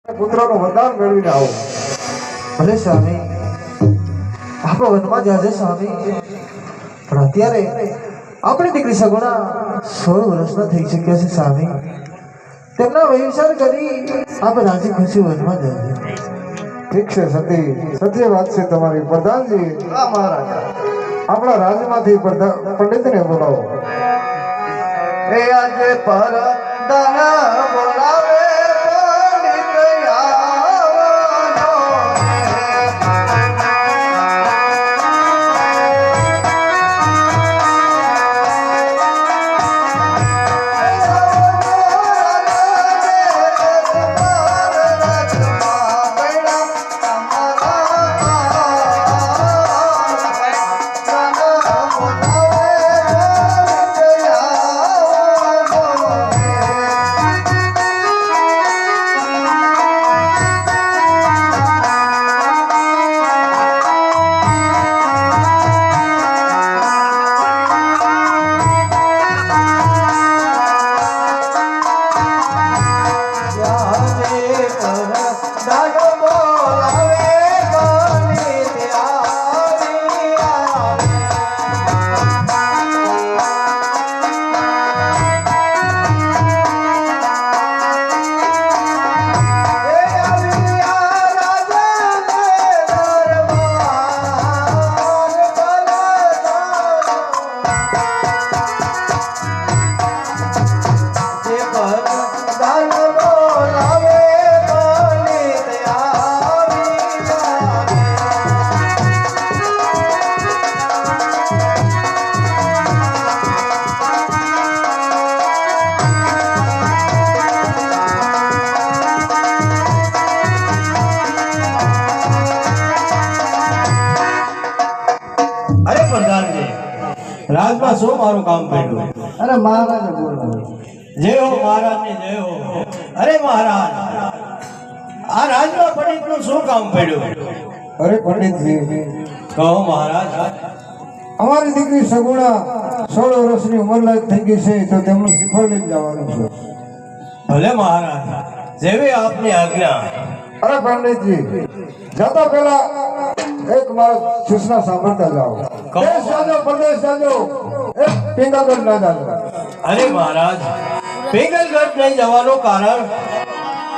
પુત્રનું વરદાન મેળવીને આવો. ભલે સ્વામી, આપ વનમાં જાજે સ્વામી, પણ અત્યારે આપણી દીકરી સગુણા 16 વર્ષના થઈ ચૂક્યા છે સ્વામી. તેમના વહીવસાર કરી આપ રાજી ખુશી વનમાં જાજે. ઠીક છે સતી, સત્ય વાત છે તમારી. પ્રધાનજી, હા મહારાજ. આપણા રાજ્યમાંથી પંડિતને બોલાવો. એ આજે પર દાન બોલાવે પંડિત આવવાનો. રાજમાં શું મારું કામ પડ્યું? અરે મહારાજ બોલો. જય હો મહારાજ ને જય હો. અરે મહારાજ, આ રાજમાં પંડિતનું શું કામ પડ્યું? અરે પંડિતજી, કહો મહારાજ. અમારી દીકરી સગુણા 16 વર્ષની ઉંમર લાયક થઈ ગઈ છે, તો તેમનું શ્રીફળ લઈને જવાનું છે. ભલે મહારાજ, જેવી આપની આજ્ઞા. અરે પંડિતજી, જતા પહેલા એક મારા સૂચના સાંભળતા જાઓ. દેશ જાજો, પ્રદેશ જાજો, એક પિંગલગઢ ના જાજો. અરે મહારાજ, પિંગલગઢ નહીં જવાનું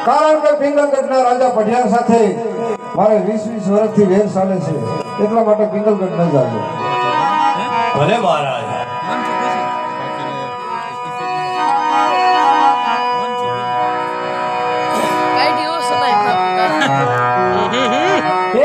કારણ કે પિંગલગઢના રાજા પઢિયાર સાથે મારે 20 વર્ષથી વેર ચાલે છે, એટલા માટે પિંગલગઢ ન જાજો. ભલે મહારાજ. એ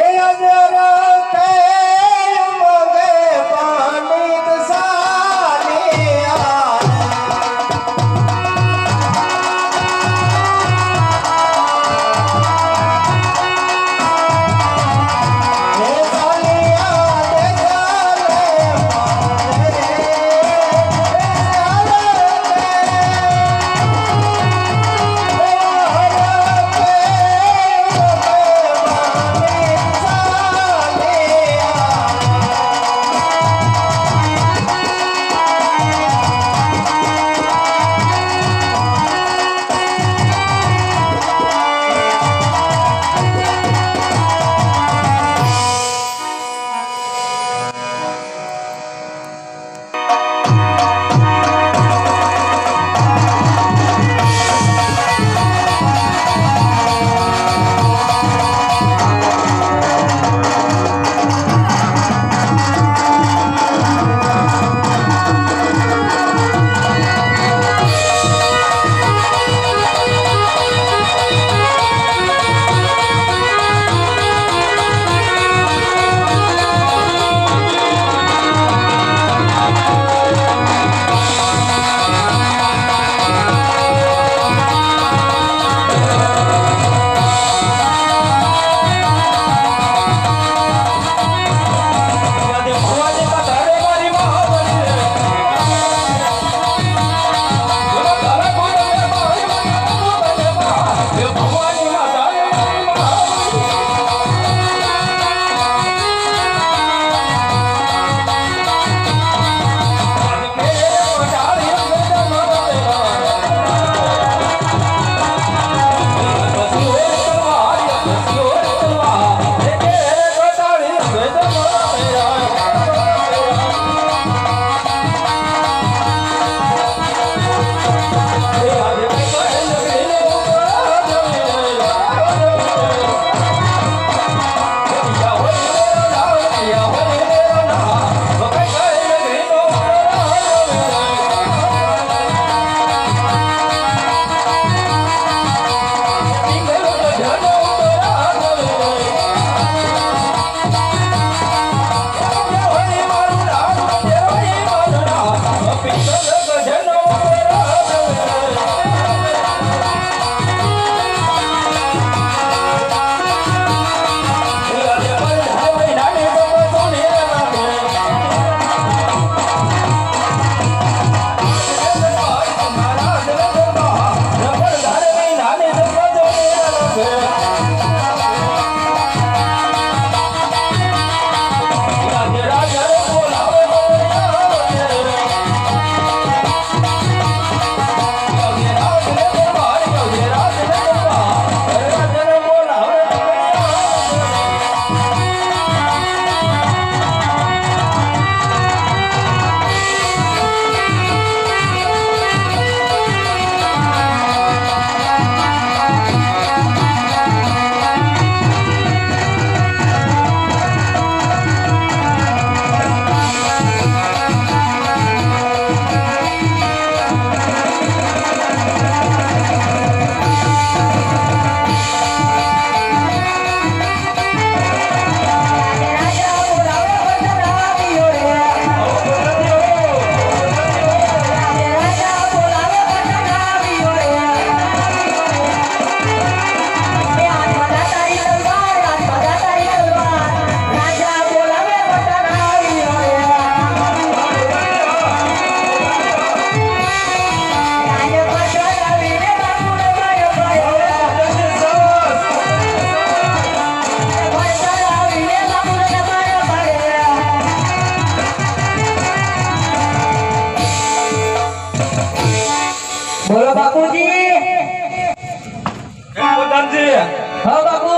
હા બાપુ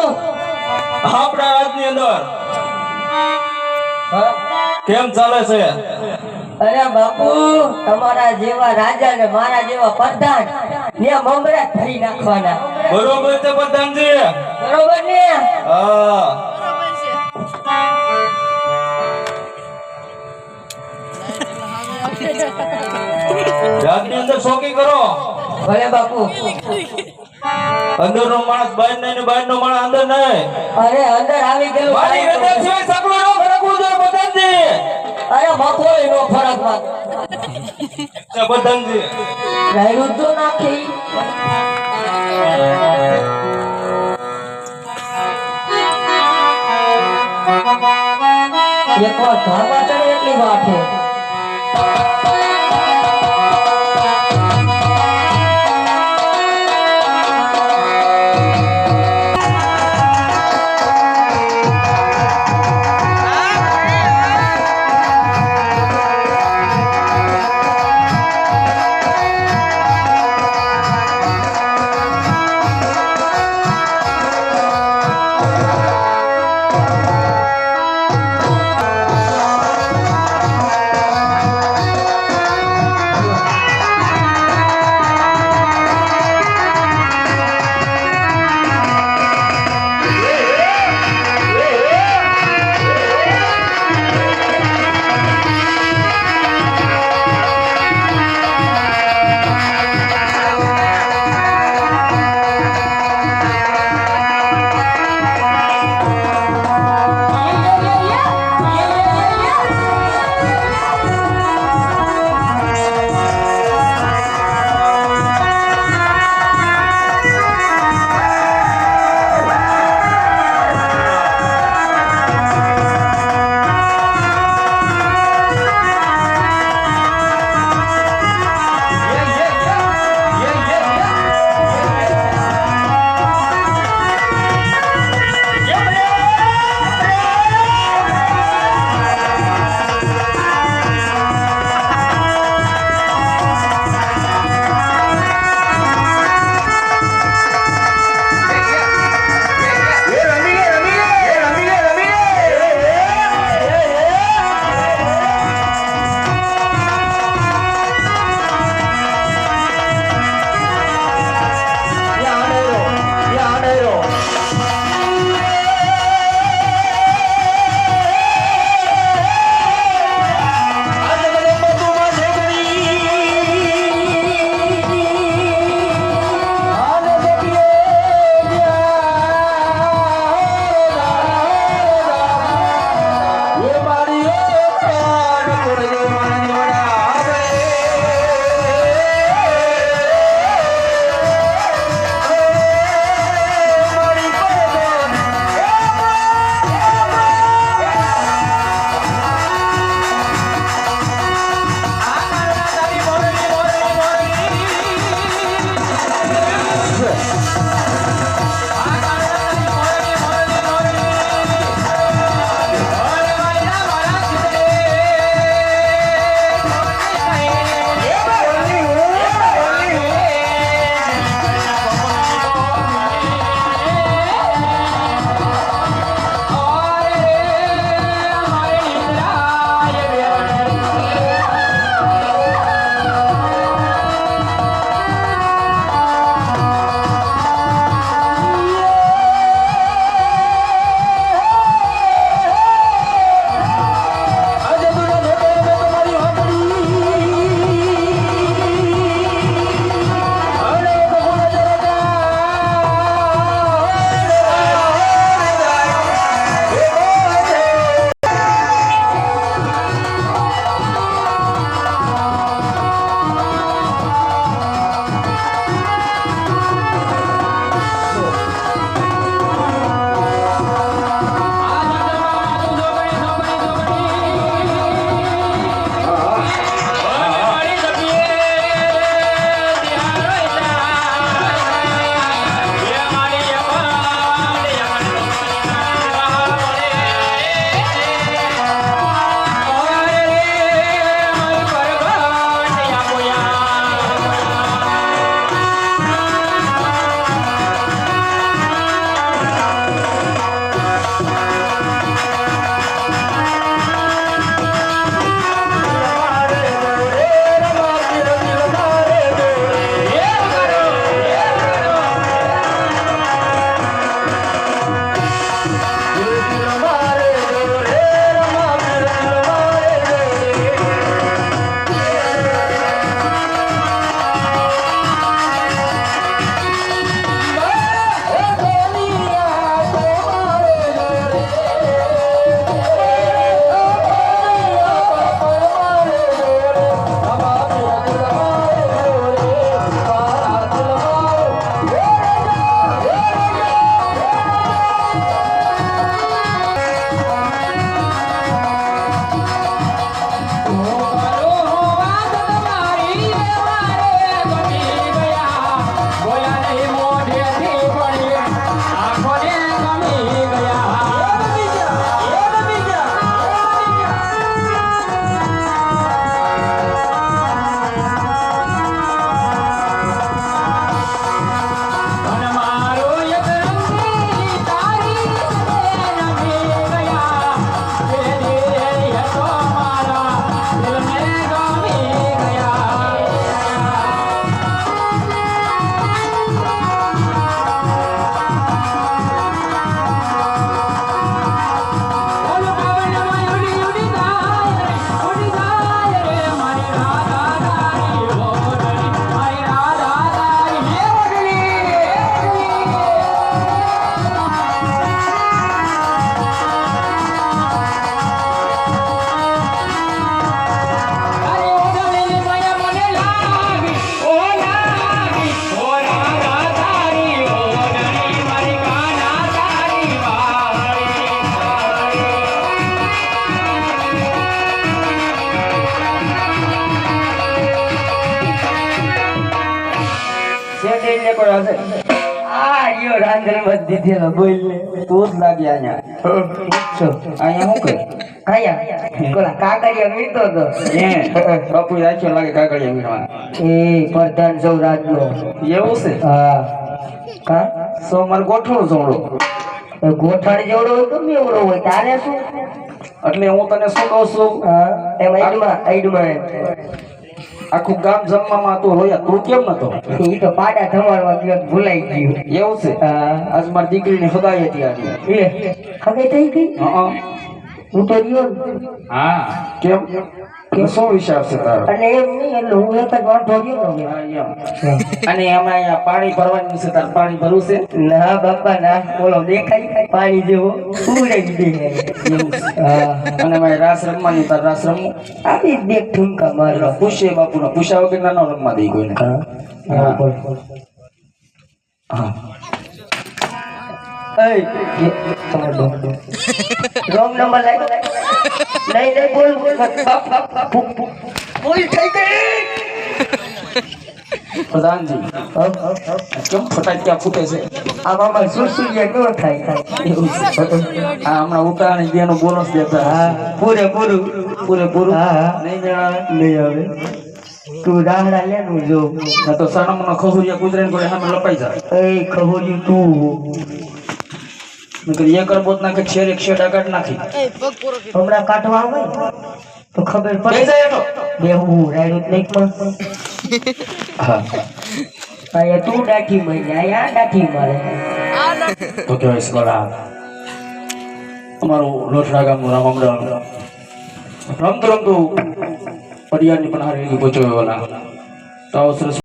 આપણા રાજની અંદર હા? કેમ ચાલે છે? અરે બાપુ તમારા જેવા રાજા ને મારા જેવા પ્રધાન ને મમરા ફરી નાખવાના બરોબર છે પ્રધાનજી. બરોબર ને હા રાજની અંદર શોકી કરો. ભલે બાપુ અંદરનો માણસ બહાર નહીં ને બહારનો માણસ અંદર નહીં. અરે અંદર આવી ગયેલું મારી રજા સિવાય સગડું ન ફરકવું જોઈએ પ્રધાનજી. અરે મફોય નો ફરક વાત છે પ્રધાનજી. રાયડું તો નાખી એક વાર ઘરમાં ચડે એટલી વાત છે આવ્યા છે આ યો રાંધણ મત દીધેલો બોલ ને તું જ લાગી અહીંયા અહીંયા શું કરે આયા કોલા કાકરિયા મીતો તો બાપુ રાખ્યો લાગે કાગળિયા વીણવા એ પ્રધાન સૌ રાજનો એવું છે હા કા સો મારે ગોઠવું જોડો એ ગોઠણ જેવડો હોય તો મેવડો હોય તારે શું એટલે હું તને શું કહું છું હા એમ આઈડમાં આખું ગામ જમવામાં તું રોયા તું કેમ નતો ઈ તો પાડા ધમાડવા ગયો તો ભૂલાઈ ગયું એવું છે હા આજ મારી દીકરીની સગાઈ હતી આજે એ ખબર થઈ ગઈ હં. હું તો રહ્યો ને. હા કેમ શું વિચાર છે તારો અને એમ નહીં એટલે હું એક જ વાંધો રહ્યો ને હા, એમ. અને એમાં અહીંયા પાણી ભરવાનું છે તારે પાણી ભરવું છે ના બાપા ના બોલો દેખાય પાણી જેવો ઉડાવી દે એવું છે. હા અને મારે રાસ રમવાની તારે રાસ રમવું આવી બે ઠુમકા મારો પૂછે બાપુને પૂછ્યા વગર ના ન રમવા દઈ કોઈને હા બોલ હા રોંગ નંબર લાગ્યો નહીં બોલ બોલ થઈ ગઈ પ્રધાનજી કેમ ફટાકિયા ફૂટે છે આમાં સુસુરિયા ન થાય એવું છે. આ હમણાં ઉતારણી બેનો બોનસ દેતા હા પૂરેપૂરું પૂરેપૂરું હા નહીં મેળાવે નહીં આવે તું રાહડા લેનું જો ના તો સણમનો ખસુરિયા કુતરાને કોઈ સામે લપાઈ જાય એ ખબોરી તું નકર એક અરબોત નાખે છેર એક શેડા કાઢ નાખી હમણાં કાઢવા આવે તો ખબર કઈ પડે જાય તો બેહું રાયડું જ નહીં પણ હા અહીંયા તું ડાઠી મળી અહીંયા ડાઠી મારે તો કહેવાય સ્કોલા અમારું લોઠડા ગામનું રામ અમરાવ રમતું રમતું પરિવારની પણ હારી પહોંચ્યો તો આવો સરસ